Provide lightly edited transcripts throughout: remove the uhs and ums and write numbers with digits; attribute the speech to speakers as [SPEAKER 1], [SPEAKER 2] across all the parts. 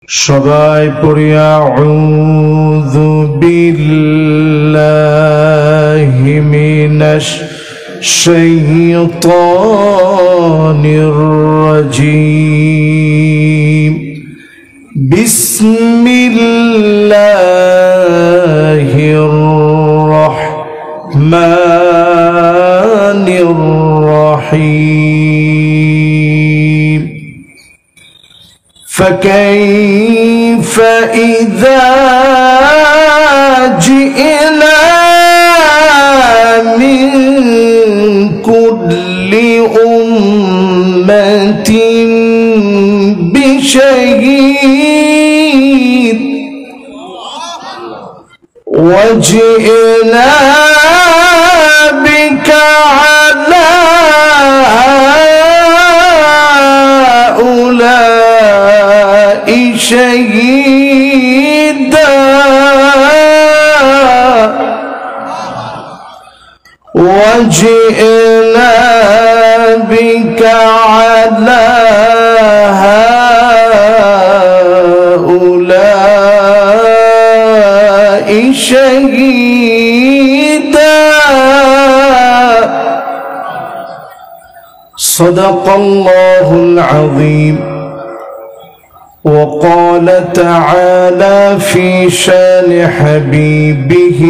[SPEAKER 1] সবাই পড়ি আউযু বিল্লাহি মিনাশ শাইতানির রাজীম। বিসমিল্লাহির রাহমানির রাহিম। فكيف إذا جئنا من كل أمة بشهيد وجئنا بك على شهيدا وجئنا بك على هؤلاء شهيدا صدق الله العظيم. وقال تعالى في شان حبيبه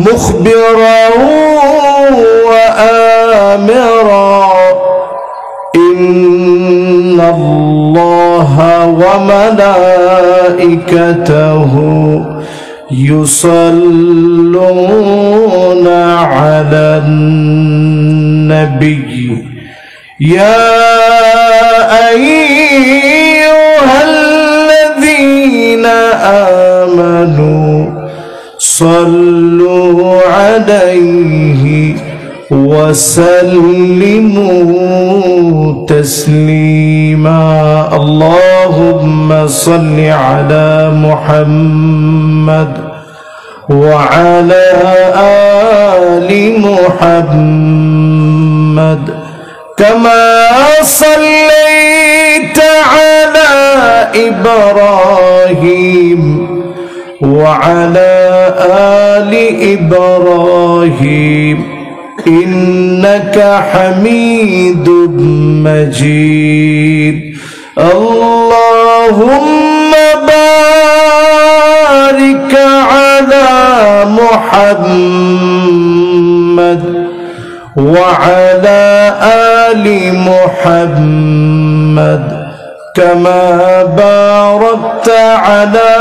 [SPEAKER 1] مخبرا وآمرا إن الله وملائكته يصلون على النبي يا أيها الذين آمنوا صلوا عليه وسلموا تسليما. اللهم صل على محمد وعلى آل محمد كما صليت على إبراهيم وعلى آل إبراهيم إنك حميد مجيد. اللهم بارك على محمد وعلى آل محمد كما باركت على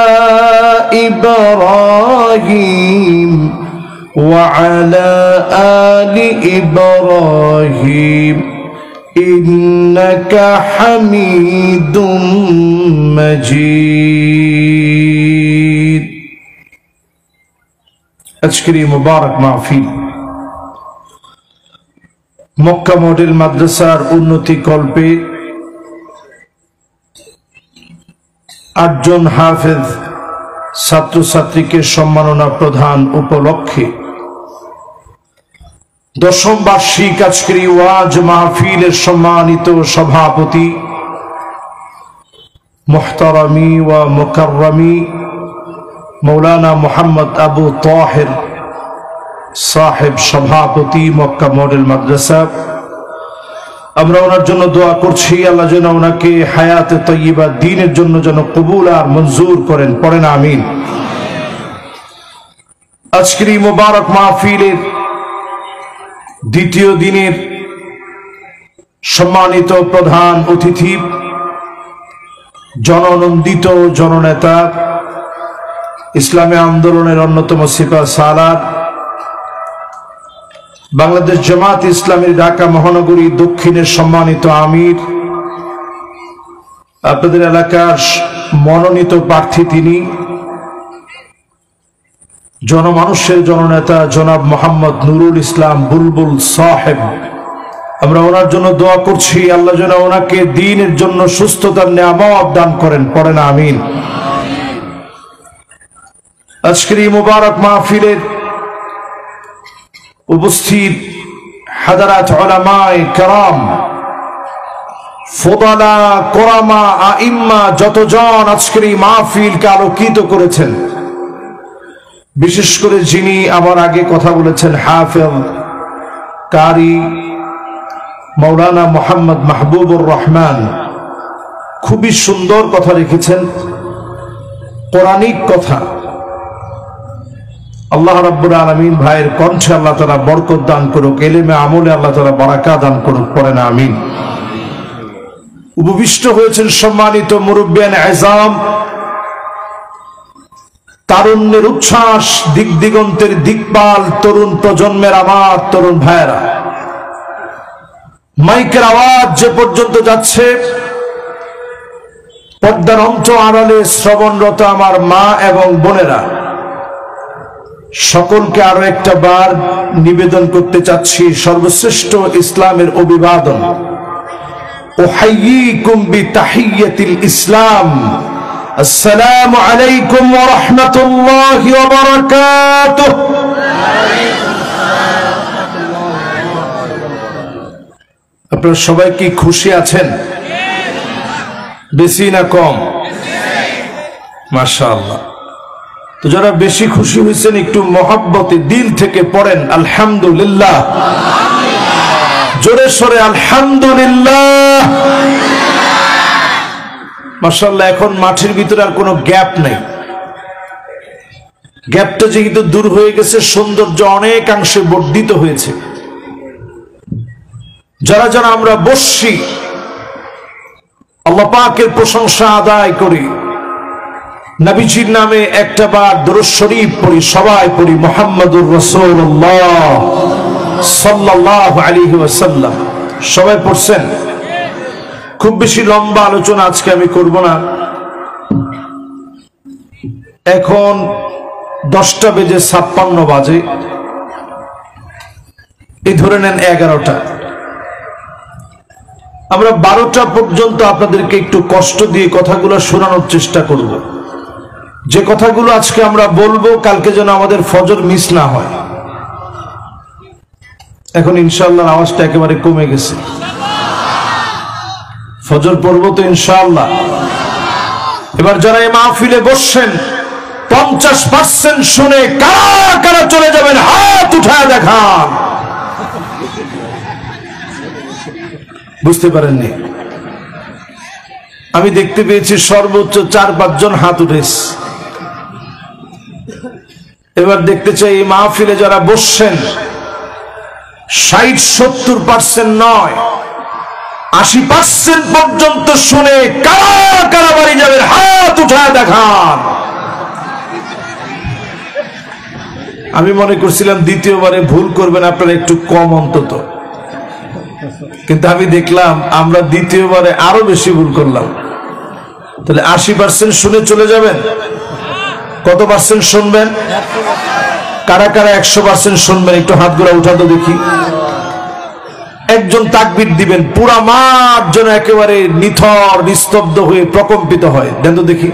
[SPEAKER 1] إبراهيم وعلى آل إبراهيم إنك حميد مجيد. أشكري مبارك معفي মক্কা মডেল মাদ্রাসার উন্নতি কল্পে 8 জন হাফেজ ছাত্রছাত্রীকে সম্মাননা প্রদান উপলক্ষে 10ম বার্ষিক আজকের ওয়াজ মাহফিলের সম্মানিত সভাপতি মুহতারামি ওয়া মুকাররমি মৌলানা মুহাম্মদ আবু তাহের সাহেব সভাপতি মক্কা মডেল মাদ্রাসা, আমরা ওনার জন্য দোয়া করছি আল্লাহ যেন ওনাকে হায়াতে তয়্যিবা দ্বীনের জন্য যেন কবুল আর মঞ্জুর করেন। পড়েন আমিন। আজকের এই মোবারক মাহফিলের দ্বিতীয় দিনের সম্মানিত প্রধান অতিথি জননন্দিত জননেতা ইসলামী আন্দোলনের অন্যতম সিপাহ সালার বাংলাদেশ জামাত ইসলামীর ঢাকা মহানগরী দক্ষিণের সম্মানিত আমির, আপনাদের এলাকার মনোনীত প্রার্থী তিনি জনমানুষের জননেতা জনাব মোহাম্মদ নুরুল ইসলাম বুলবুল সাহেব, আমরা ওনার জন্য দোয়া করছি আল্লাহ যেন ওনাকে দ্বীনের জন্য সুস্থতার নিয়ামত দান করেন। পড়েন আমিন। আজকের এই মুবারক মাহফিলের উপস্থিত হাদারাত উলামায়ে কেরাম, ফোদালা, কোরামা, আইম্মা যতজন আজকের এই মাহফিলকে আলোকিত করেছেন, বিশেষ করে যিনি আমার আগে কথা বলেছেন হাফেজ কারি মাওলানা মোহাম্মদ মাহবুবুর রহমান, খুবই সুন্দর কথা রেখেছেন, কোরআনিক কথা। আল্লাহ রাব্বুল আলামিন ভাইয়ের কণ্ঠে আল্লাহ তাআলা বরকত দান করুক, ইলমে আমলে আল্লাহ তাআলা বারাকা দান করুক, পড়েন আমিন। উপবিষ্ট হয়েছেন সম্মানিত মুরব্বিয়ান আযম, তারুণ্যের উচ্ছ্বাস, দিক দিগন্তের দিকপাল তরুণ প্রজন্মের আমার তরুণ ভাইয়েরা, মাইকের আওয়াজ যে পর্যন্ত যাচ্ছে, পর্দার অন্ত আড়ালে শ্রবণরত আমার মা এবং বোনেরা, সকলকে আরো একটা বার নিবেদন করতে চাচ্ছি সর্বশ্রেষ্ঠ ইসলামের অভিবাদন, উহাইয়িকুম বিতাহিয়্যাতিল ইসলাম, আসসালামু আলাইকুম ওয়া রাহমাতুল্লাহি ওয়া বারাকাতুহু। আপনারা সবাই কি খুশি আছেন? বেশি না কম? মাশাআল্লাহ। তো যারা বেশি খুশি হয়েছেন একটু মহব্বতে দিল থেকে পড়েন আলহামদুলিল্লাহ, জোরে সোরে আলহামদুলিল্লাহ। মাশাআল্লাহ, এখন মাঠের ভিতরে আর কোনো গ্যাপ নাই। গ্যাপটা যেহেতু দূর হয়ে গেছে, সৌন্দর্য অনেকাংশে বর্ধিত হয়েছে। যারা যারা আমরা বসছি, আল্লাহ পাকের প্রশংসা আদায় করি, নবীজির নামে একটা বার দরুদ শরীফ পড়ি, সবাই পড়ি মুহাম্মাদুর রাসূলুল্লাহ সাল্লাল্লাহু আলাইহি ওয়াসাল্লাম। সবাই পড়ছেন? খুব বেশি লম্বা আলোচনা আজকে আমি করব না। এখন 10:56 বাজে, এই ধরে নেন 11টা। আমরা 12টা পর্যন্ত আপনাদেরকে একটু কষ্ট দিয়ে কথাগুলো শোনানোর চেষ্টা করব। যে কথাগুলো আজকে আমরা বলবো, কালকে যেন আমাদের ফজর মিস না হয়। এখন ইনশাআল্লাহ আওয়াজটা একেবারে কমে গেছে, ফজর পড়বো তো ইনশাআল্লাহ। এবার যারা এই মাহফিলে বসছেন, 50% শুনে কারা কারা চলে যাবেন হাত উঠায় দেখান। বুঝতে পারেননি? আমি দেখতে পেয়েছি সর্বোচ্চ 4-5 জন হাত উঠেছে। এবার দেখতে চাই এই মাহফিলে যারা বসছেন 60-70% নয়, 80% পর্যন্ত শুনে কারা কারা বাড়ি যাবেন হাত উঠায় দেখান। আমি মনে করছিলাম দ্বিতীয়বারে ভুল করবেন আপনারা একটু কম অন্তত, কিন্তু আমি দেখলাম আমরা দ্বিতীয়বারে আরো বেশি ভুল করলাম। তাহলে 80% শুনে চলে যাবেন। কত পার্সেন্ট শুনবেন? কারা কারা 100% শুনবেন? একটু হাতগুলো উঠা তো দেখি। একজন তাকবীর দিবেন, পুরা মাঠ যেন একেবারে নিথর নিস্তব্ধ হয়ে প্রকম্পিত হয়। দেন তো দেখি।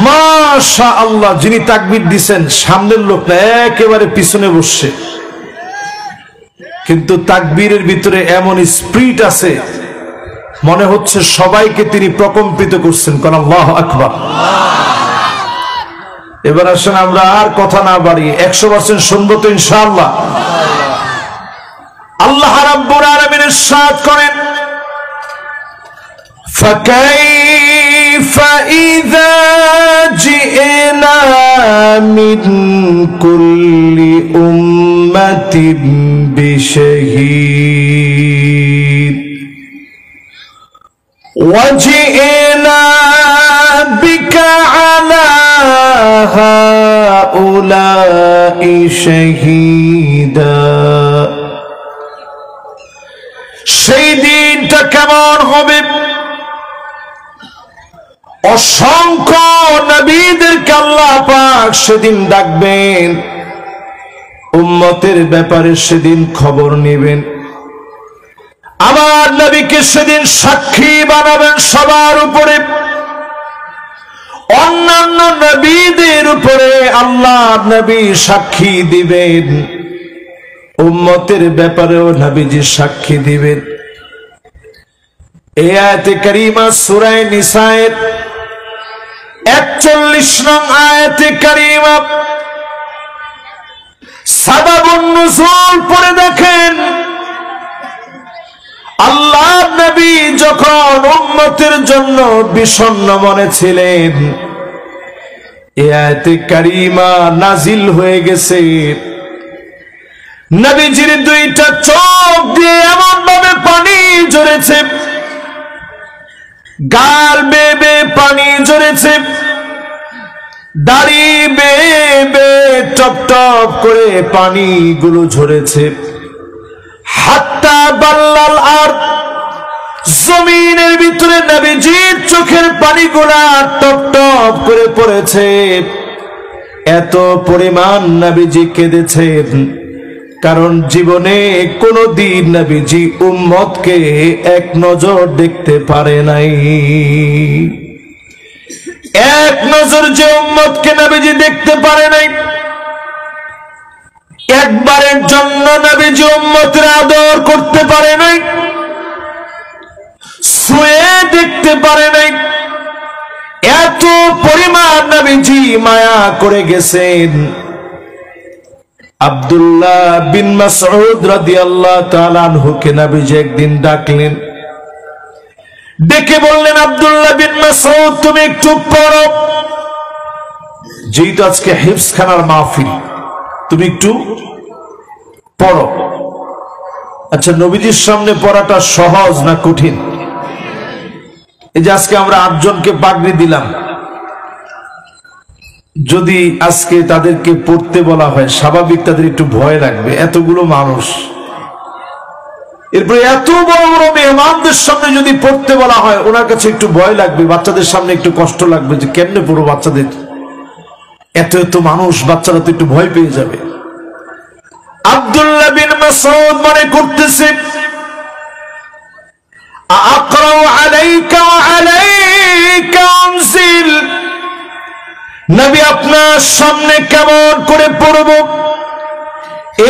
[SPEAKER 1] মাশাআল্লাহ, যিনি তাকবীর দিছেন সামনের লোকটা একেবারে পিছনে বসছে, কিন্তু তাকবীরের ভিতরে এমন স্পিরিট আছে, মনে হচ্ছে সবাইকে তিনি প্রকম্পিত করছেন। কোন আল্লাহু আকবার। এবার আসেন আমরা আর কথা না বাড়িয়ে 100% শুনবো তো ইনশাআল্লাহ। আল্লাহ রাব্বুল আলামিন ইরশাদ করেন, فكيف إذا جئنا من كل أمة بشهيد وجئنا بك على هؤلاء شهيدا। সেই দিন দিনটা কেমন হবে। অসংখ্য নবীদেরকে আল্লাহ পাক সেদিন ডাকবেন, উম্মতের ব্যাপারে সেদিন খবর নেবেন। আমার নবীকে সেদিন সাক্ষী বানাবেন সবার উপরে, অন্যান্য নবীদের উপরে আল্লাহ নবী সাক্ষী দিবেন, উম্মতের ব্যাপারেও নবীজি সাক্ষী দিবেন। এই আয়াতে কারিমা সূরা নিসায়ের 41 নং আয়াতে কারিমা সাবাবুন নুজুল পড়ে দেখেন। আল্লাহ নবী যখন উম্মতের জন্য বিষণ্ণ মনে ছিলেন, এই আয়াতে কারিমা নাজিল হয়ে গেছে। নবীজির দুইটা চোখ দিয়ে এমন ভাবে পানি ঝরেছে, গাল বেয়ে বেয়ে পানি ঝরেছে, দাড়ি বেয়ে বেয়ে টপ টপ করে পানিগুলো ঝরেছে। হাত্তা বাল্লাল আর জমিনের ভিতরে নবীজির চোখের পানিগুলা টপ টপ করে পড়েছে। এত পরিমাণ নবীজি কেঁদেছেন, কারণ জীবনে কোনদিন নবীজি উম্মতকে এক নজর দেখতে পারে নাই। এক নজর যে উম্মতকে নবীজি দেখতে পারে নাই, একবারের জন্য নবীজি উম্মতের আদর করতে পারে নাই, ছুঁয়ে দেখতে পারে নাই। এত পরিমাণ নবীজি মায়া করে গেছেন। আব্দুল্লাহ বিন মাসউদ রাদিয়াল্লাহু তাআলা আনহুকে নবীজি একদিন ডাকলেন, ডেকে বললেন, আব্দুল্লাহ বিন মাসউদ তুমি একটু পড়ো। যেহেতু আজকে হিফজখানার মাহফিল, তুমি একটু পড়ো। আচ্ছা, নবীজির সামনে পড়াটা সহজ না কঠিন? এই যে আজকে আমরা 8 জনকে পাগড়ি দিলাম, যদি আজকে তাদেরকে পড়তে বলা হয়, স্বাভাবিক তাদের একটু ভয় লাগবে, এতগুলো মানুষ। এরপরে এত বড় বড় মেহমানদের সামনে যদি পড়তে বলা হয়, ওনার কাছে একটু ভয় লাগবে, বাচ্চাদের সামনে একটু কষ্ট লাগবে যে কেমনে পড়ো বাচ্চাদের, এত এত মানুষ, বাচ্চারা তো একটু ভয় পেয়ে যাবে। আব্দুল্লাহ বিন মাসউদ মনে করতেছে, আকরাউ আলাইকা ওয়া আলাইকা উনজিল, নবী আপনার সামনে কেমন করে পড়ব?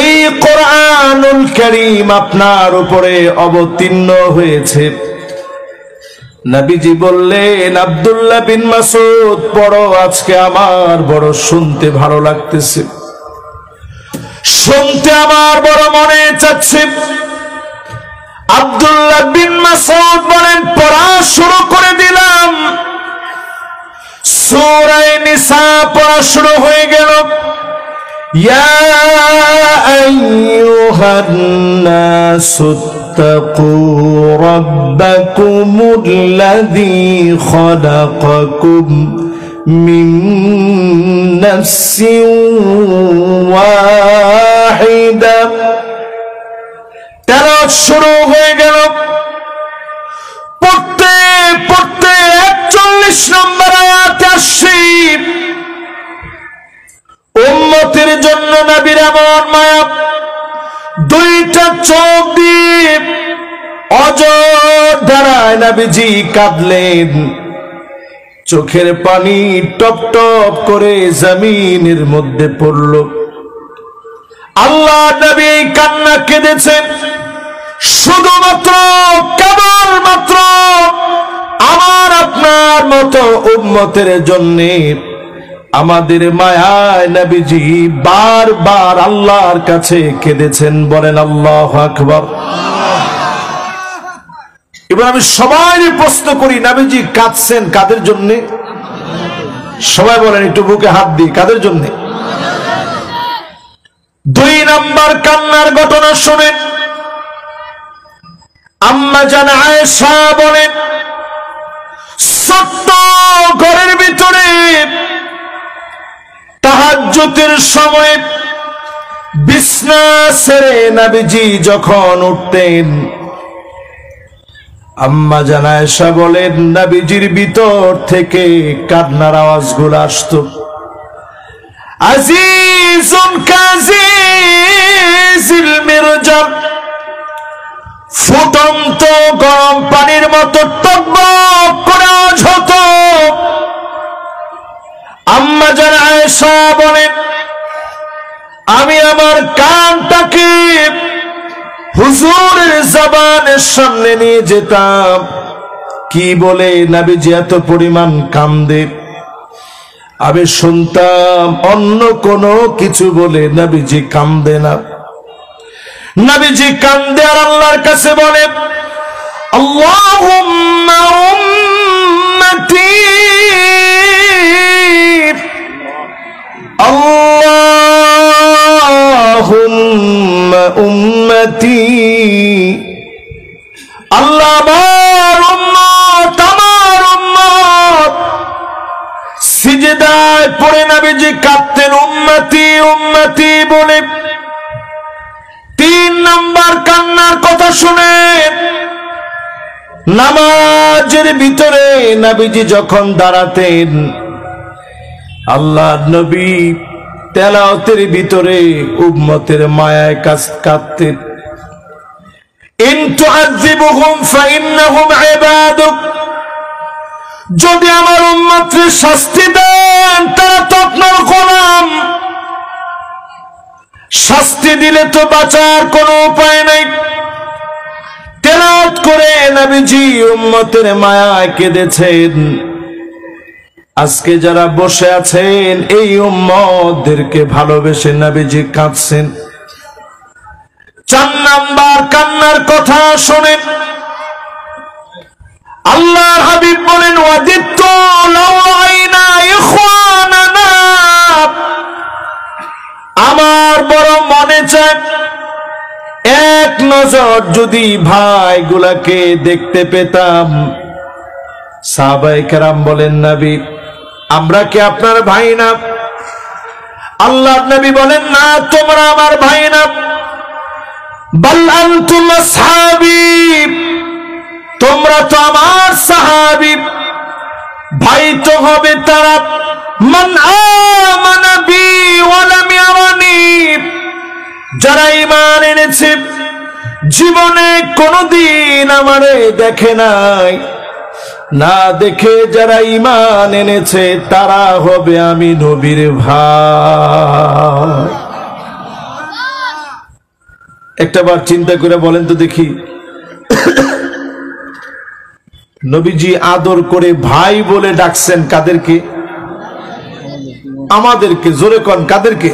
[SPEAKER 1] এই কোরআনুল কারীম আপনার উপরে অবতীর্ণ হয়েছে। নবীজি বললেন, আব্দুল্লাহ বিন মাসউদ পড়ো, আজকে আমার বড় শুনতে ভালো লাগতেছে, শুনতে আমার বড় মনে চাচ্ছে। আব্দুল্লাহ বিন মাসউদ বলেন, পড়া শুরু করে দিলাম। সূরা নিসা পড়া শুরু হয়ে গেল। ইয়া আইয়ুহান নাসুত্তাকু রাব্বাকুমুল্লাযী খালাকাকুম মিন নাফসিন ওয়াহিদা। তেলাওয়াত শুরু হয়ে গেল। পড়তে পড়তে 41 নম্বর আয়াতে আসছি। উম্মতের জন্য নবীর এমন মায়া, দুইটা চোখ দিয়ে অঝর ধারায় নবীজি কাঁদলেন। চোখের পানি টপ টপ করে জমিনের মধ্যে পড়ল। আল্লাহ নবী কান্না কেঁদেছেন শুধুমাত্র কেবলমাত্র আমার আপনার মতো উম্মতের জন্যে। আমাদের মায়ায় নবীজি বারবার আল্লাহর কাছে কেঁদেছেন। বলেন আল্লাহু আকবার। এবার আমি সবাই প্রশ্ন করি, নবীজি কাঁদছেন কাদের জন্যে? সবাই বলেন একটু বুকে হাত দিই, কাদের জন্যে? 2 নাম্বার কান্নার ঘটনা শুনেন। আম্মা জান আয়েশা বলেন, ছোট্ট ঘরের ভিতরে তাহাজ্জুদের সময় বিছনা ছেড়ে নবীজি যখন উঠতেন, আম্মা জান আয়েশা বলেন নবীজির ভিতর থেকে কান্নার আওয়াজগুলো আসতো। আজিজুন কাজিজিল মিরজাম, ফুটন্ত গরম পানির মতো টকবক করে আওয়াজ হতো। আম্মা জান আয়েশা বলেন আমি আমার কানটাকে হুজুরের জবানের সামনে নিয়ে যেতাম, কি বলে নবীজি এত পরিমাণ কান্দে আমি শুনতাম, অন্য কোনো কিছু বলে নবীজি কান্দে না। নবীজি কান্দে আর আল্লাহর কাছে বলে আল্লাহুম্মা উম্মতি, আল্লাহুম্মা উম্মতি, আল্লাহ আমার উম্মত, আমার উম্মত। সিজদায় পড়ে নবীজি কাঁদতেন উম্মতি উম্মতি বলে। 3 নাম্বার কান্নার কথা শুনে নামাজের ভিতরে নবীজি যখন দাঁড়াতেন, আল্লাহর নবী তেলাওয়াতের ভিতরে উম্মতের মায়ায় কাঁদতেন। ইন তুআযিবুহুম ফাইন্নাহুম ইবাদুক, যদি আমার উম্মতকে শাস্তি দেন তারা তো আপনার গোলাম, শাস্তি দিলে তো বাঁচার কোনো উপায় নাই। তেলাওয়াত করে নবীজি উম্মতের মায়ায় কেঁদেছেন। আজকে যারা বসে আছেন এই উম্মতদেরকে ভালোবেসে নবীজি কাঁদছেন। 4 নাম্বার কান্নার কথা শোনেন। আল্লাহর হাবিব বলেন ওয়াজিদতু লাউ রাআইনা ইখওয়ানানা, আমার বড় মনে চায় এক নজর যদি ভাইগুলাকে দেখতে পেতাম। সাহাবায়ে কেরাম বলেন নবী আমরা কি আপনার ভাই না? আল্লাহর নবী বলেন না, তোমরা আমার ভাই না, বাল আনতুম আসহাবী, তোমরা তো আমার সাহাবী। ভাই তো হবে তারা মান আমানা বি ওয়া লাম ইয়ারানি, যারা ঈমান এনেছে জীবনে কোনদিন আমারে দেখে নাই, না দেখে যারা ঈমান এনেছে তারা হবে আমি নবীর ভাই। একটাবার চিন্তা করে বলেন তো দেখি, নবীজি আদর করে ভাই বলে ডাকছেন কাদেরকে? আমাদেরকে। জোরে কোন কাদেরকে?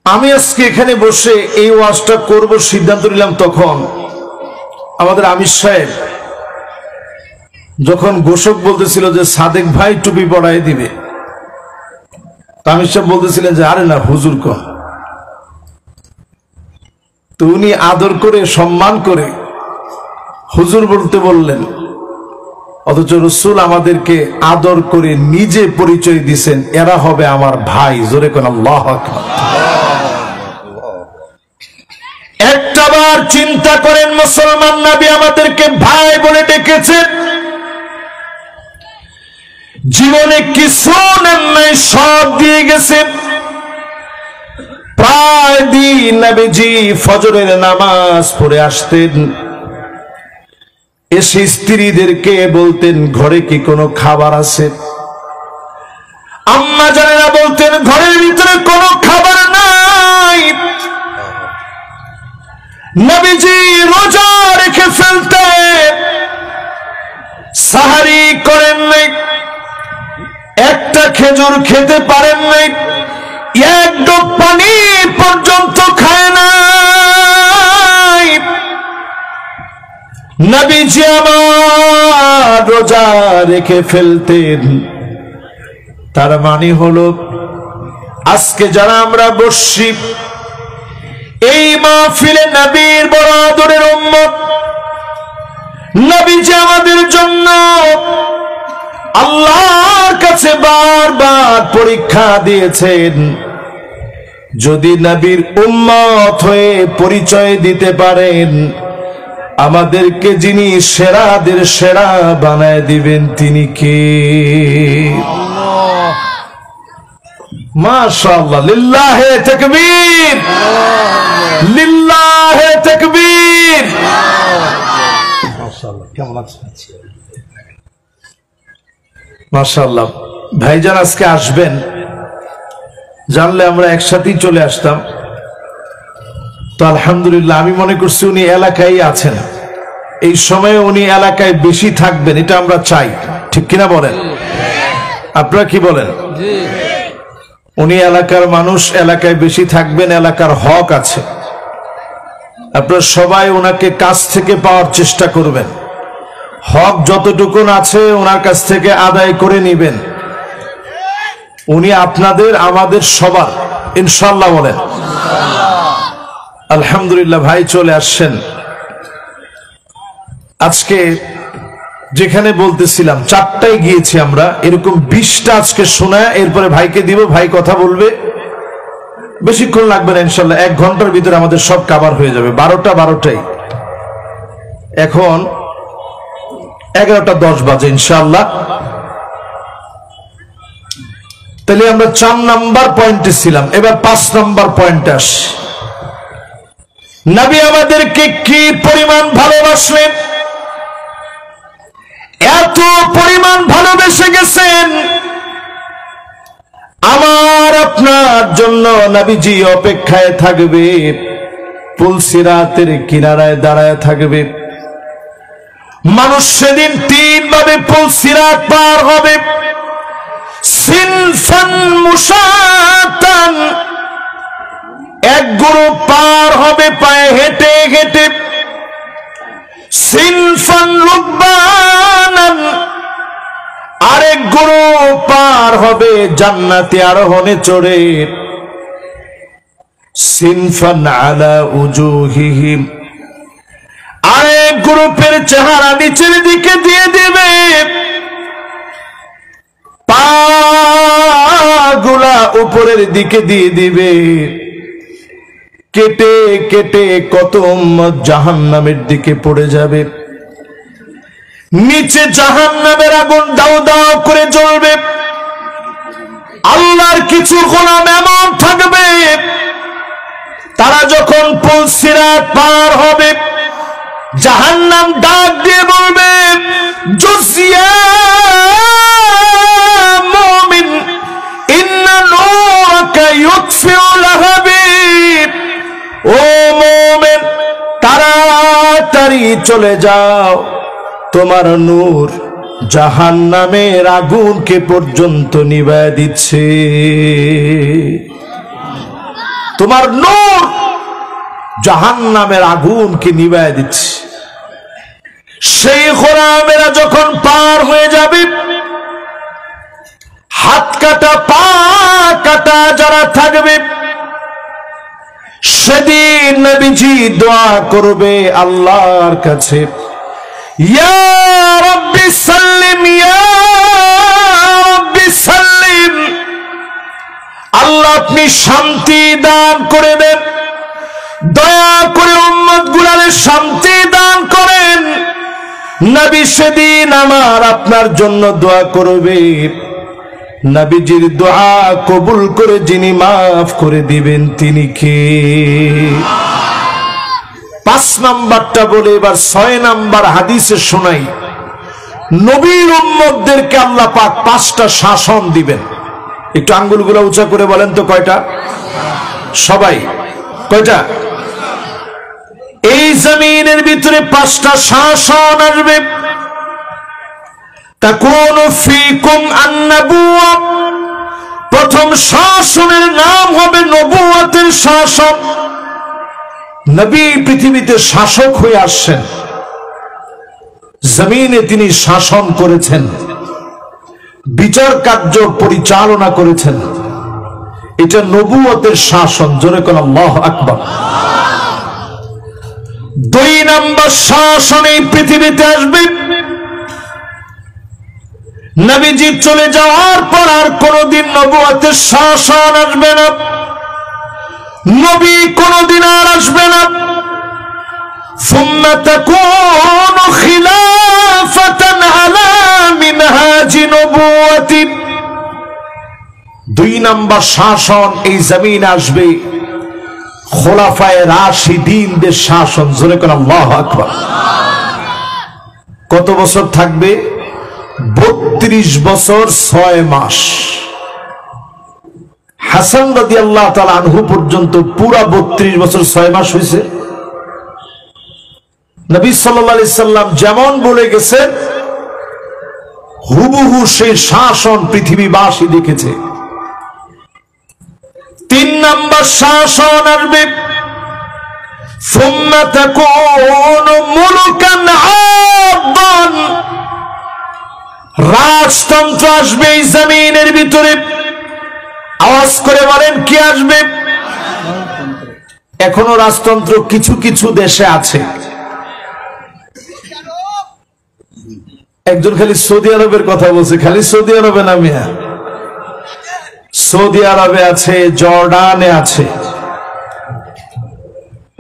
[SPEAKER 1] আমি আজকে এখানে বসে এই ওয়াজটা করব সিদ্ধান্ত নিলাম তখন আমাদের আমির সাহেব যখন ঘোষক বলতেছিল যে সাদেক ভাই টুপি পড়াই দিবে, আমির সাহেব বলতেছিলেন যে আরে না হুজুর কন। তো উনি আদর করে সম্মান করে হুজুর বলতে বললেন, অথচ রাসূল আমাদেরকে আদর করে নিজে পরিচয় দিয়েছেন এরা হবে আমার ভাই। জোরে কোন আল্লাহু আকবার। একটাবার চিন্তা করেন, মুসলমান নবী আমাদেরকে ভাই বলে ডেকেছেন, জীবনে কিছু নেন নাই সব দিয়ে গেছেন। প্রায় দিন নবীজি ফজরের নামাজ পড়ে আসতেন, এসে স্ত্রীদেরকে বলতেন ঘরে কি কোনো খাবার আছে? আম্মা জানেরা বলতেন ঘরের ভিতরে কোনো খাবার নাই। নবীজি রোজা রেখে ফেলতেন, সাহারি করেন নাই, একটা খেজুর খেতে পারেন নাই, এক ডোব পানি পর্যন্ত খায় নাই। নবীজি আমার রোজা রেখে ফেলতেন। তার মানে হলো আজকে যারা আমরা বসছি এই মাহফিলে নবীর বড় আদরের উম্মত, নবীজি আমাদের জন্য আল্লাহর কাছে বারবার পরীক্ষা দিয়েছেন। যদি নবীর উম্মত হয়ে পরিচয় দিতে পারেন আমাদেরকে যিনি সেরাদের সেরা বানায় দিবেন তিনি কে? মাশাআল্লাহ, লিল্লাহে তাকবীর, লিল্লাহে তাকবীর। মাশাআল্লাহ, কেমন আছেন? মাশাআল্লাহ। ভাইজান আজকে আসবেন জানলে আমরা একসাথেই চলে আসতাম। তো আলহামদুলিল্লাহ, আমি মনে করছি উনি এলাকায় আছেন, এই সময়ে উনি এলাকায় বেশি থাকবেন, এটা আমরা চাই, ঠিক কিনা বলেন? আপনারা কি বলেন? উনি এলাকার মানুষ, এলাকায় বেশি থাকবেন, এলাকার হক আছে। আপনারা সবাই ওনাকে কাছ থেকে পাওয়ার চেষ্টা করবেন, হক যতটুকুন আছে ওনার কাছ থেকে আদায় করে নিবেন। উনি আপনাদের আমাদের সবার, ইনশাআল্লাহ বলেন। আলহামদুলিল্লাহ, ভাই চলে আসছেন। আজকে যেখানে বলতেছিলাম 4টায় গিয়েছি আমরা, এরকম 20টা আজকে শোনায় এরপরে ভাইকে দিব, ভাই কথা বলবে, বেশিক্ষণ লাগবে না ইনশাআল্লাহ, 1 ঘন্টার ভিতরে আমাদের সব কভার হয়ে যাবে। 12টায়, এখন 11:10 বাজে ইনশাআল্লাহ। তাহলে আমরা 4 নাম্বার পয়েন্টে ছিলাম, এবার 5 নাম্বার পয়েন্টে আসি। নবী আমাদেরকে কি পরিমাণ ভালোবাসলেন, এত পরিমাণ ভালোবেসে গেছেন, আমার আপনার জন্য নবীজি অপেক্ষায় থাকবে, পুলসিরাতের কিনারায় দাঁড়ায় থাকবে। মানুষ সেদিন 3 ভাবে পুলসিরাত পার হবে। সিনফান মুশাতান, এক গ্রুপ পার হবে পায়ে হেঁটে হেঁটে। সিনফান রুকবানান, আরেক গ্রুপ পার হবে জান্নাতে আরোহণে চড়ে। সিনফান আলা উজুহিহিম, আরেক গ্রুপের চেহারা নিচের দিকে দিয়ে দেবে, পাগুলা উপরের দিকে দিয়ে দিবে। কেটে কেটে কত উম্মত জাহান্নামের দিকে পড়ে যাবে। নিচে জাহান্নামের আগুন দাও দাও করে জ্বলবে। আল্লাহর কিছু গোলাম এমন থাকবে, তারা যখন পুলসিরাত পার হবে, জাহান্নাম ডাক দিয়ে বলবে, জুসিয়া মুমিন ইন্না নূরাকা ইউতফিউ লাহাবি। ও মুমিন, তাড়াতাড়ি চলে যাও, তোমার নূর জাহান্নামের আগুনকে পর্যন্ত নিভায় দিচ্ছে। তোমার নূর জাহান্নামের আগুনকে নিভায় দিচ্ছে। সেই গোলামেরা যখন পার হয়ে যাবে, হাত কাটা পা কাটা যারা থাকবে, সেদিন নবীজি দোয়া করবে আল্লাহর কাছে, ইয়া রাব্বি সাল্লিম, ইয়া রাব্বি সাল্লিম। আল্লাহ আপনি শান্তি দান করে দেন, দয়া করে উম্মত গুলারে শান্তি দান করেন। নবী সেদিন আমার আপনার জন্য দোয়া করবে। নবীজির দোয়া কবুল করে যিনি মাফ করে দিবেন তিনি কে? 5 নাম্বারটা বলে এবার 6 নাম্বার হাদিসে শোনাই। নবীর উম্মতদেরকে আল্লাহ পাক 5টা শাসন দিবেন। একটু আঙ্গুলগুলো উঁচা করে বলেন তো কয়টা? সবাই কয়টা? এই জমিনের ভিতরে 5টা শাসন আসবে। তাকুনু ফীকুম আন-নবুওয়া, প্রথম শাসনের নাম হবে নবুয়তের শাসন। নবী পৃথিবীতে শাসক হয়ে আসছেন, জমিনে তিনি শাসন করেছেন, বিচার কার্য পরিচালনা করেছেন। এটা নবুয়তের শাসন। জোরে কোন আল্লাহু আকবার। 2 নাম্বার শাসন এই পৃথিবীতে আসবে নবীজি চলে যাওয়ার পর, আর কোনদিন নবুয়তের শাসন আসবে না। নবী কোনদিন আর আসবে না। সুম্মা তাকুনু খিলাফাতান আলা মিনহাজি নবুওয়াতি। 2 নাম্বার শাসন এই জমিন আসবে খোলাফায়ে রাশিদিনদের শাসন। জোরে করে আল্লাহু আকবার। কত বছর থাকবে? 32 বছর 6 মাস। হাসান রাদিয়াল্লাহু তাআলা আনহু পর্যন্ত পুরা 32 বছর 6 মাস হয়েছে। নবী সাল্লাল্লাহু আলাইহি সাল্লাম যেমন বলে গেছেন হুবহু সেই শাসন পৃথিবীবাসী দেখেছে। 3 নাম্বার শাসন আসবে সুম্মা তাকুনু মুলকান আদান। রাজতন্ত্র আসবে এই জমিনের ভিতরে। আওয়াজ করে বলেন কি আসবে? এখনো রাজতন্ত্র কিছু কিছু দেশে আছে। একজন খালি সৌদি আরবের কথা বলছে, খালি সৌদি আরবে না মিয়া, সৌদি আরবে আছে, জর্ডানে আছে,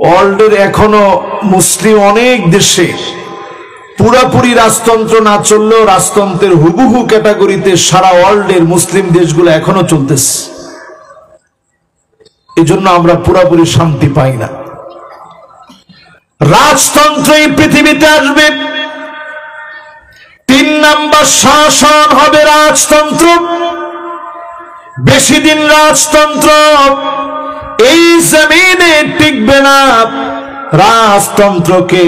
[SPEAKER 1] ওয়ার্ল্ডের এখনো মুসলিম অনেক দেশে পুরাপুরি রাজতন্ত্র না চললেও রাজতন্ত্রের হুবহু ক্যাটাগরিতে সারা ওয়ার্ল্ডের মুসলিম দেশগুলো এখনো চলতেছে। এজন্য আমরা পুরাপুরি শান্তি পাই না। রাজতন্ত্র এই পৃথিবীতে আসবে। 3 নাম্বার শাসন হবে রাজতন্ত্র। বেশি দিন রাজতন্ত্র এই জমিনে টিকবে না। রাজতন্ত্রকে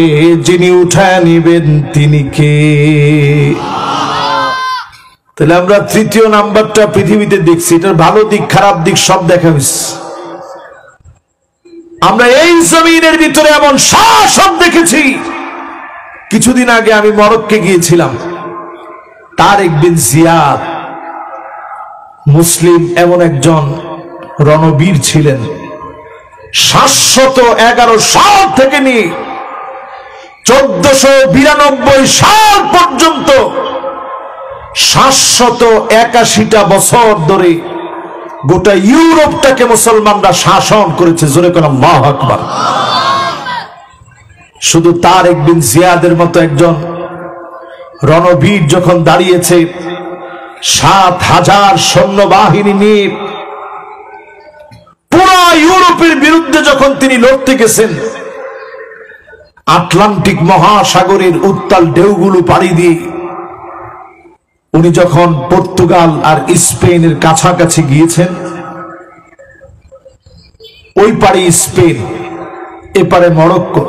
[SPEAKER 1] যিনি উঠায় নিবেন তিনি কে? তাহলে আমরা 3য় নাম্বারটা পৃথিবীতে দেখছি। এটার ভালো দিক খারাপ দিক সব দেখা হয়েছে। আমরা এই জমিনের ভিতরে এমন শাসক দেখেছি। কিছুদিন আগে আমি মরক্কো গিয়েছিলাম। তারেক বিন জিয়াদ মুসলিম এমন একজন রণবীর ছিলেন। 711 সাল থেকে নিয়ে 1492 সাল পর্যন্ত 781টা বছর ধরে গোটা ইউরোপটাকে মুসলমানরা শাসন করেছে। জোরে করে আল্লাহু আকবার। শুধু তারেক বিন জিয়াদের মতো একজন রণবীর যখন দাঁড়িয়েছে 7000 সৈন্যবাহিনী নিয়ে পুরো ইউরোপের বিরুদ্ধে যখন তিনি লড়তে গেছেন, আটলান্টিক মহাসাগরের উত্তাল ঢেউগুলো পাড়ি দিয়ে উনি যখন পর্তুগাল আর স্পেনের কাছাকাছি গিয়েছেন, ওই পারে স্পেন এপারে মরক্কো,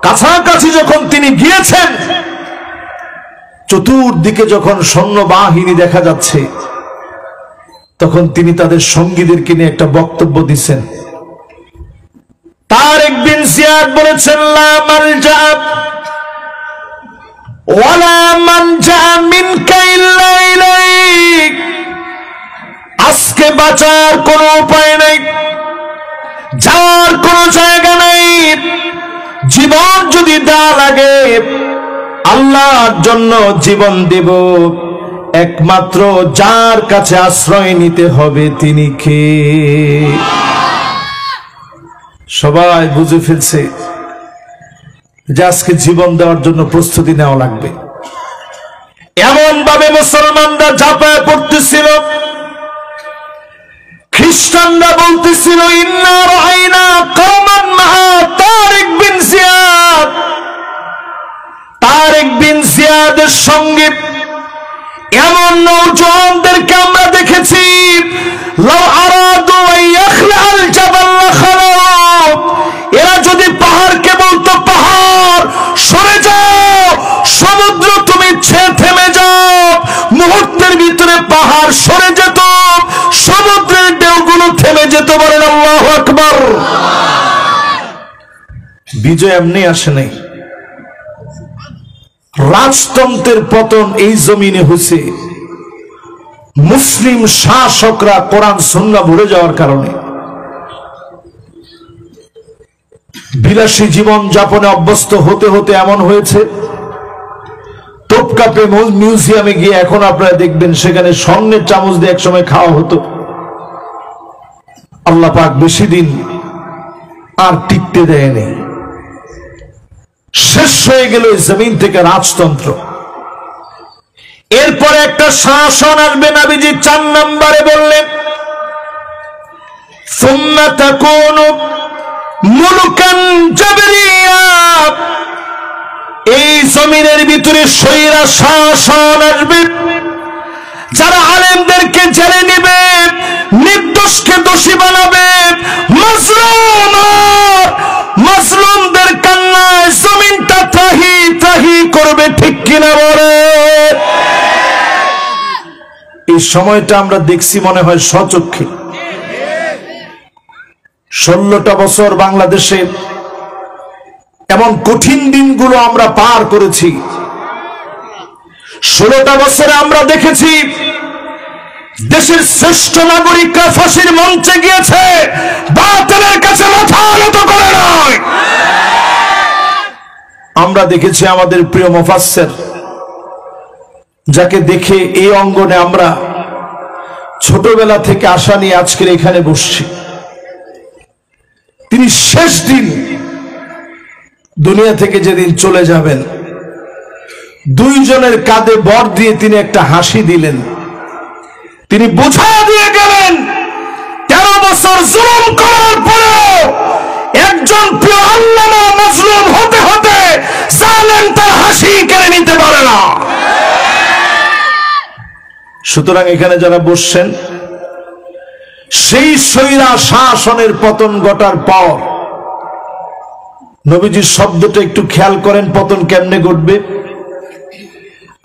[SPEAKER 1] কাছাকাছি যখন তিনি গিয়েছেন, চতুর্দিকে যখন সৈন্যবাহিনী দেখা যাচ্ছে, তখন তিনি তাদের সঙ্গীদেরকে নিয়ে একটা বক্তব্য দিচ্ছেন। তারেক বিন জিয়াদ বলেছেন, লা মালজা ওয়ালা মানজা মিনকা ইল্লা ইলাইক। আজকে বাঁচার কোনো উপায় নাই, যাওয়ার কোনো জায়গা নাই। জীবন যদি দেয়া লাগে আল্লাহর জন্য জীবন দেব, একমাত্র যার কাছে আশ্রয় নিতে হবে তিনি কে? সবাই বুঝে ফেলছে যে আজকে জীবন দেওয়ার জন্য প্রস্তুতি নেওয়া লাগবে। এমন ভাবে মুসলমানরা ঝাঁপায় পড়তেছিল, খ্রিস্টানরা বলতেছিল ইন্না রাআইনা কওমান মাআ তারিক বিন জিয়াদ। তারিক বিন জিয়াদের সঙ্গে এমন নওজওয়ানদেরকে আমরা দেখেছি, লাউ আরাদু আন ইয়াখলাল জাবাল লাখালাউ। এরা যদি পাহাড়কে বলতো পাহাড় সরে যাও, সমুদ্র তুমি থেমে যাও, মুহূর্তের ভিতরে পাহাড় সরে যেত, সমুদ্রের ঢেউগুলো থেমে যেত। বলেন আল্লাহু আকবার। বিজয় এমনি আসে নাই। রাজতন্ত্রের পতন এই জমিনে হয়েছে মুসলিম শাসকরা কোরআন সুন্নাহ ভুলে যাওয়ার কারণে। বিলাসী জীবন যাপনে অভ্যস্ত হতে হতে এমন হয়েছে, তোপকাপে মিউজিয়ামে গিয়ে এখন আপনারা দেখবেন সেখানে স্বর্ণের চামচ দিয়ে একসময় খাওয়া হতো। আল্লাহ পাক বেশি দিন আর টিকতে দেয়নি। শেষ হয়ে গেল জমিন থেকে রাজতন্ত্র। এরপরে একটা শাসন আসবে, নবীজি 4 নম্বরে বললেন সুম্মা তাকুনু মুলকান জাবরিয়া, এই জমিনের ভিতরে স্বৈরা শাসন আসবে, যারা আলেমদেরকে জেলে নেবে, নির্দোষকে দোষী বানাবে, মাজলুমদের কান্নায় জমিনটা ত্রাহি ত্রাহি করবে। ঠিক কিনা বলে? এই সময়টা আমরা দেখছি মনে হয় স্বচক্ষে। 16টা বছর বাংলাদেশে এমন কঠিন দিনগুলো আমরা পার করেছি। 16টা বছরে আমরা দেখেছি দেশের শ্রেষ্ঠ নাগরিকরা ফাঁসির মঞ্চে গিয়েছে, বাতিলের কাছে মাথা নত করে নয়। আমরা দেখেছি আমাদের প্রিয় মুফাসসির, যাকে দেখে এই অঙ্গনে আমরা ছোটবেলা থেকে আশা নিয়ে আজকের এখানে বসছি, তিনি শেষ দিন দুনিয়া থেকে যেদিন চলে যাবেন, 2 জনের কাঁধে বর দিয়ে তিনি একটা হাসি দিলেন। তিনি বোঝা দিয়ে গেলেন 13 বছর জুলুম করার পরেও একজন প্রিয় আল্লামা মাজলুম হতে হতে জালেম তার হাসি কেড়ে নিতে পারে না। সুতরাং এখানে যারা বসছেন, সেই স্বৈরা শাসনের পতন ঘটার পর নবীজির শব্দটা একটু খেয়াল করেন, পতন কেমনে ঘটবে।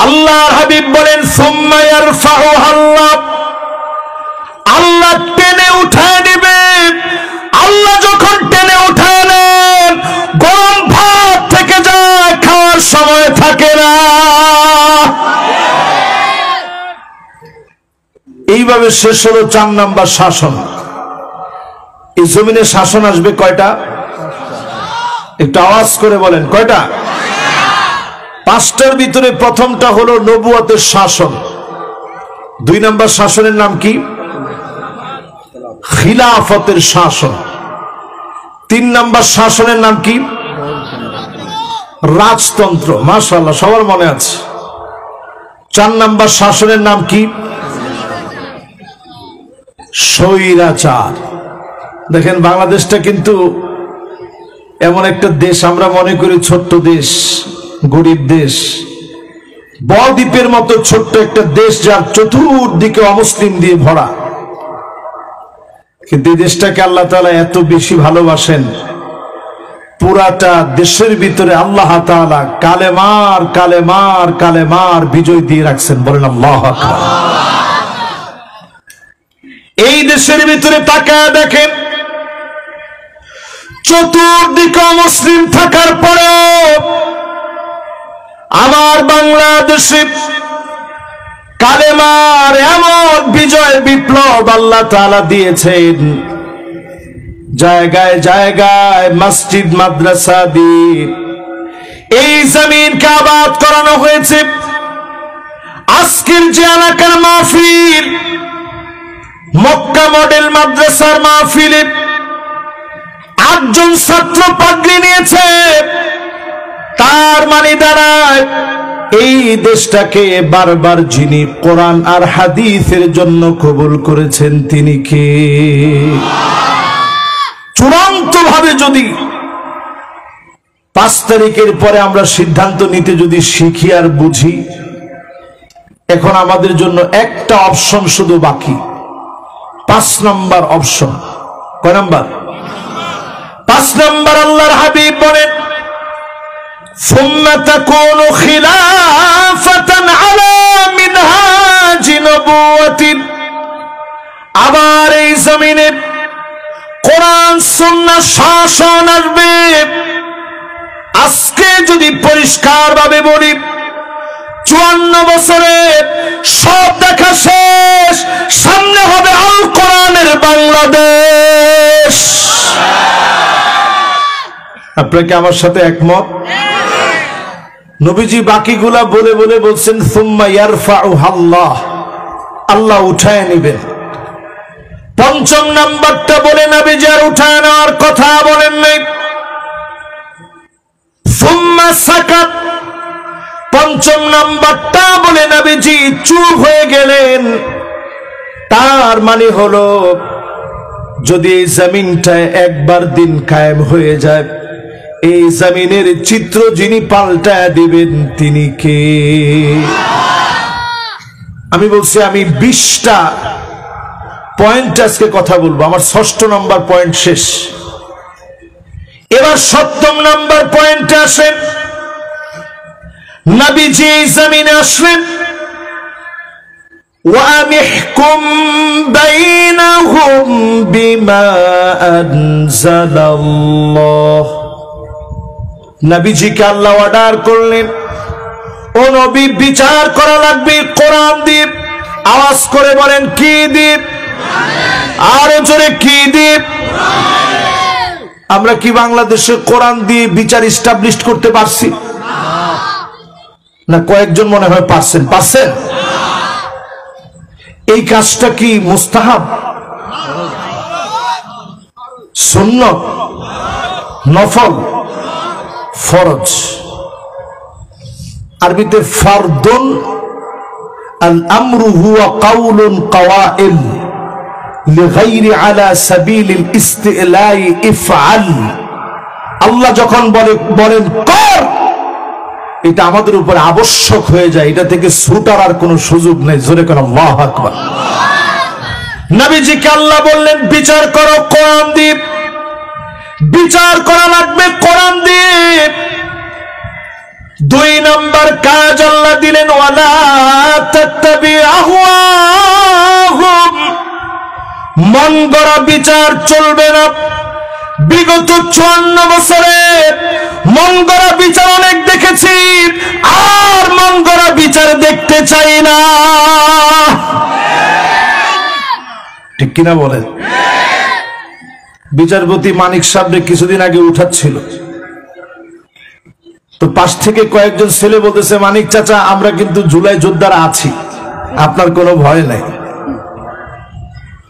[SPEAKER 1] আল্লাহর হাবিব বলেন সুম্মা ইয়ারফাউহা আল্লাহ, আল্লাহ টেনে উঠায় দিবে। আল্লাহ যখন টেনে উঠায় নেন, গরম ভাত থেকে যায়, খাওয়ার সময় থাকে না। এইভাবে শেষ হলো 4 নাম্বার শাসন। এই জমিনে শাসন আসবে কয়টা? একটু আওয়াজ করে বলেন কয়টা? 5টার ভিতরে প্রথমটা হলো নবুয়তের শাসন। 2 নাম্বার শাসনের নাম কি? খিলাফতের শাসন। 3 নাম্বার শাসনের নাম কি? রাজতন্ত্র। মাশাআল্লাহ, সবার মনে আছে। 4 নাম্বার শাসনের নাম কি? স্বৈরাচার। দেখেন বাংলাদেশটা কিন্তু এমন একটা দেশ, আমরা মনে করি ছোট্ট দেশ, গরিব দেশ, বদ্বীপের মতো ছোট্ট একটা দেশ, যার চতুর্দিকে অমুসলিম দিয়ে ভরা। কিন্তু এই দেশটাকে আল্লাহ তাআলা এত বেশি ভালোবাসেন, পুরাটা দেশের ভিতরে আল্লাহ তাআলা কালেমার কালেমার কালেমার বিজয় দিয়ে রাখছেন। বলেন আল্লাহু আকবার। এই দেশের ভিতরে তাকায় দেখেন, চতুর্দিকে মুসলিম থাকার পরেও আমার বাংলাদেশে কালেমার এমন বিজয় বিপ্লব আল্লাহ তাআলা দিয়েছেন। জায়গায় জায়গায় মসজিদ মাদ্রাসা দিয়ে এই জমিনকে আবাদ করানো হয়েছে। আজকের যে এলাকার মাহফিল, মক্কা মডেল মাদ্রাসার মাহফিলে 8 জন ছাত্র পাগড়ি নিয়েছে, তার মানে দাঁড়ায় এই দেশটাকে বারবার যিনি কোরআন আর হাদিসের জন্য কবুল করেছেন তিনি কে? চূড়ান্ত ভাবে যদি 5 তারিখের পরে আমরা সিদ্ধান্ত নিতে যদি শিখি আর বুঝি, এখন আমাদের জন্য একটা অপশন শুধু বাকি, 5 নাম্বার অপশন। কয় নাম্বার? 5 নাম্বার। আল্লাহর হাবিব বলেন সুম্মা তাকুনু খিলাফাতান আলা মিনহাজি নবুওয়াতিন, আবার এই জমিনে কোরআন সুন্নাহ শাসন আসবে। আজকে যদি পরিষ্কার ভাবে বলি, 54 বছরে সব দেখা শেষ, সামনে হবে আল কোরআনের বাংলাদেশ। আপনারা কি আমার সাথে একমত? নবীজি বাকিগুলা বলে বলে বলছেন সুম্মা ইয়ারফাউহা আল্লাহ, আল্লাহ উঠায় নেবেন। 5ম নাম্বারটা বলে নবীজি আর উঠায় নেওয়ার কথা বলেন নাই। সুম্মা সাকাত, পঞ্চম নাম্বারটা বলে নবীজি চুপ হয়ে গেলেন। তার মানে হলো যদি এই জমিনটা একবার দিন কায়েম হয়ে যায়, এই জমিনের চিত্র যিনি পাল্টায় দিবেন তিনি কে? আমি বলছি আমি 20টা পয়েন্ট আজকে কথা বলবো, আমার 6ষ্ঠ নাম্বার পয়েন্ট শেষ। এবার 7ম নাম্বার পয়েন্টে আসেন। নবীজি এই জমিনে আসলেন, وَأَنِحْكُمْ بَيْنَهُمْ بِمَا أَنزَلَ اللَّهُ। নবীজিকে আল্লাহ অর্ডার করলেন, ও নবী বিচার করা লাগবে কোরআন দিয়ে। আওয়াজ করে বলেন কি দিয়ে? আরো জোরে কি দিয়ে? আমরা কি বাংলাদেশে কোরআন দিয়ে বিচার এস্টাবলিশ করতে পারছি না? কয়েকজন মনে হয় পারছেন। এই কাজটা কি মুস্তাহাব, সুন্নত, নফল, ফরজ? আরবিতে ফারদুন আল আমরু হুয়া কাউলুন কাওয়াইল লিগাইরি আলা সাবিলিল ইস্তিলাই ইফআল। আল্লাহ যখন বলেন কর, এটা আমাদের উপর আবশ্যক হয়ে যায়, এটা থেকে ছুটার আর কোনো সুযোগ নেই। জোরে কেন আল্লাহু আকবার। নবীজিকে আল্লাহ বললেন বিচার করো কোরআন দিয়ে, বিচার করা লাগবে কোরআন দিয়ে। 2 নাম্বার কাজ আল্লাহ দিলেন, ওয়ালা তাত্তাবি আহওয়াহুম, মন গড়া বিচার চলবে না। বিগত 54 বছরে মন গড়া বিচার অনেক দেখেছি, আর মন গড়া বিচার দেখতে চাই না। ঠিক কিনা বলেন? বিচারপতি মানিক সাহেব কিছুদিন আগে উঠাচ্ছিল, তো পাশ থেকে কয়েকজন ছেলে বলতেছে, মানিক চাচা আমরা কিন্তু জুলাই যোদ্ধারা আছি, আপনার কোনো ভয় নাই।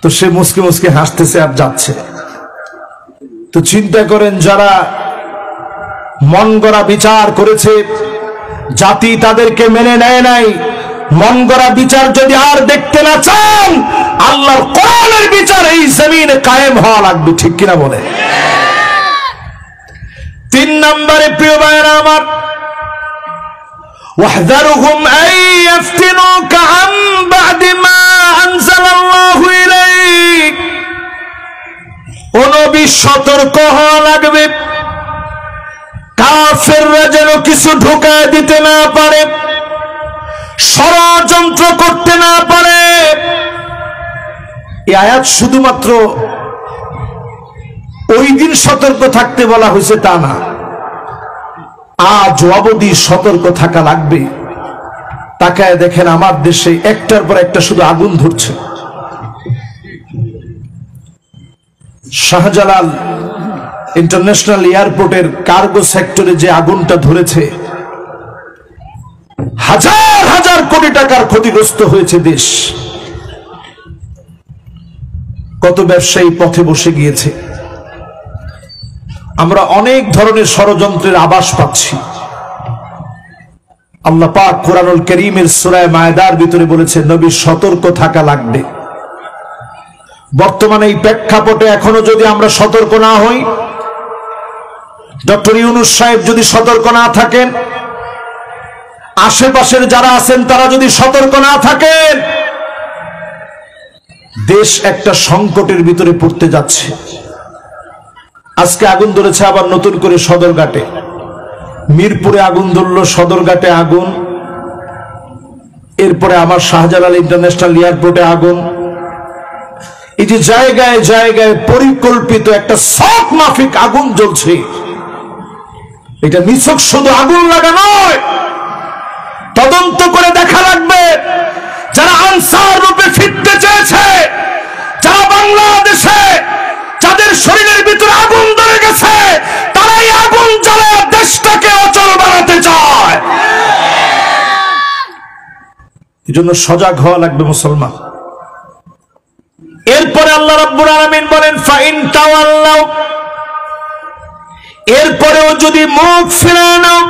[SPEAKER 1] তো সে মুসকে মুসকে হাসতেছে আর যাচ্ছে। তো চিন্তা করেন, যারা মন গড়া বিচার করেছে, জাতি তাদেরকে মেনে নেয় নাই। মন গড়া বিচার যদি আর দেখতে না চান, আল্লাহর কোরআনের বিচার এই জমিনে কায়েম হওয়া লাগবে। ঠিক কিনা বলে? 3 নম্বরে প্রিয় ভাইরা আমার, ওয়াহযারুহুম আন ইফতিনুকা আন বা'দি মা আনজালাল্লাহু ইলাইক। ও নবী সতর্ক হওয়া লাগবে, কাফেররা যেন কিছু ঢোকায় দিতে না পারে, ষড়যন্ত্র করতে না পারে। এই আয়াত শুধুমাত্র ওই দিন সতর্ক থাকতে বলা হয়েছে তা না, আজ অবধি সতর্ক থাকা লাগবে। তাকায় দেখেন আমার দেশে একটার পর একটা শুধু আগুন ধরছে। শাহজালাল ইন্টারন্যাশনাল এয়ারপোর্টের কার্গো সেক্টরে যে আগুনটা ধরেছে, হাজার হাজার কোটি টাকার ক্ষতিগ্রস্ত হয়েছে দেশ। কত ব্যবসায়ী পথে বসে গিয়েছে। আমরা অনেক ধরনের ষড়যন্ত্রের আভাস পাচ্ছি। আল্লাহ পাক কোরআনুল কারীমের সূরা মায়েদার ভিতরে বলেছেন, নবী সতর্ক থাকা লাগবে। বর্তমানে এই প্রেক্ষাপটে এখনো যদি আমরা সতর্ক না হই, ডক্টর ইউনূস সাহেব যদি সতর্ক না থাকেন, আশেপাশের যারা আছেন তারা যদি সতর্ক না থাকেন, দেশ একটা সংকটের ভিতরে পড়তে যাচ্ছে। আজকে আগুন ধরেছে আবার নতুন করে সদরঘাটে, মিরপুরে আগুন ধরলো, সদরঘাটে আগুন, এরপরে আমার শাহজালাল ইন্টারন্যাশনাল এয়ারপোর্টে আগুন। এই যে জায়গায় জায়গায় পরিকল্পিত একটা শখ মাফিক আগুন জ্বলছে, এটা নিছক শুধু আগুন লাগা নয়, তদন্ত করে দেখা লাগবে। যারা আনসার রূপে ফিরতে চেয়েছে, যারা বাংলাদেশে যাদের শরীরের ভিতরে আগুন ধরে গেছে, তারাই আগুন জ্বালা দেশটাকে অচল বানাতে চায়। এই জন্য সজাগ হওয়া লাগবে মুসলমান। এরপরে আল্লাহ রাব্বুল আলামিন বলেন, ফাইন তাওয়াল্লাউ, এরপরেও যদি মুখ ফিরে নাও,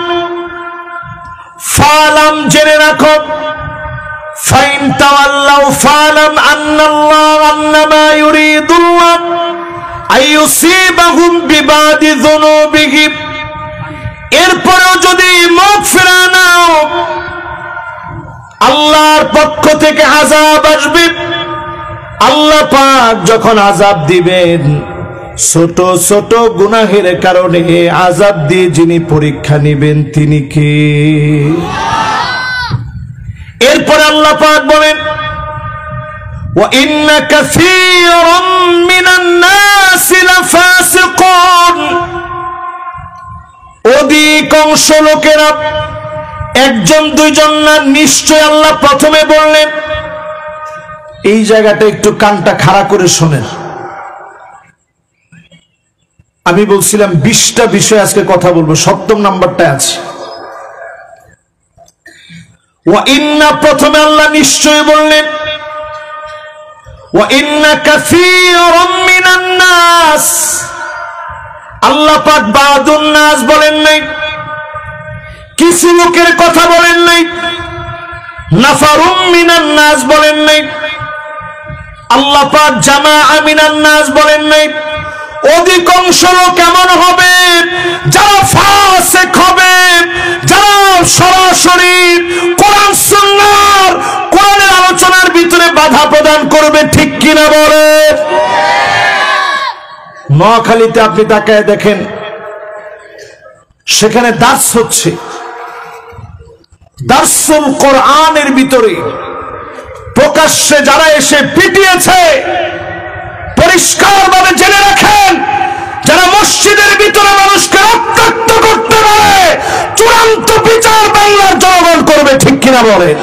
[SPEAKER 1] ফালাম জেনে রাখো, ফাইন তাওয়াল্লাউ ফালাম আন্নাল্লাহ আন্নামা ইউরিদুল্লাহ আইয়ুসিবাহুম বিবাদি যুনুবিহিম। এরপরেও যদি মুখ ফিরে নাও, আল্লাহর পক্ষ থেকে আযাব আসবে। আল্লাহ পাক যখন আযাব দিবেন, ছোট ছোট গুনাহের কারণে আযাব দিয়ে যিনি পরীক্ষা নেবেন তিনি কে? এরপরে আল্লাহ পাক বলেন, ওয়া ইন্না কাসীরাম মিনান নাসি লাফাসিকুন। অধিকাংশ লোকেরা, একজন দুইজন না, নিশ্চয় আল্লাহ প্রথমে বললেন। এই জায়গাটা একটু কানটা খাড়া করে শোনেন। আমি বলছিলাম 20টা বিষয় আজকে কথা বলবো, 7ম নাম্বারটা আছে। ওয়া ইন্না, প্রথমে আল্লাহ নিশ্চয় বললেন। ওয়া ইন্না কাসীরাম মিনান নাস, আল্লাহ পাক বাদুন নাস বলেন নাই, কিছু লোকের কথা বলেন নাই, নাফারুম মিনান নাস বলেন নাই, আল্লাহ পাক জামাআ মিনান নাস বলেন নাই। অধিকাংশ লোক এমন হবে যারা ফাসিক হবে, যারা সরাসরি কোরআন সুন্নাহর, কোরআনের আলোচনার ভিতরে বাধা প্রদান করবে, ঠিক কিনা বলে? নোয়াখালীতে আপনি তাকায় দেখেন, সেখানে দার্স হচ্ছে, দার্সুল কোরআনের ভিতরে প্রকাশ্যে যারা এসে পিটিয়েছে, পরিষ্কার ভাবে জেনে রাখেন, যারা মসজিদের ভিতরে মানুষকে রক্তাক্ত করতে পারে, চূড়ান্ত বিচার বাংলার জনগণ করবে, ঠিক কিনা বলেন?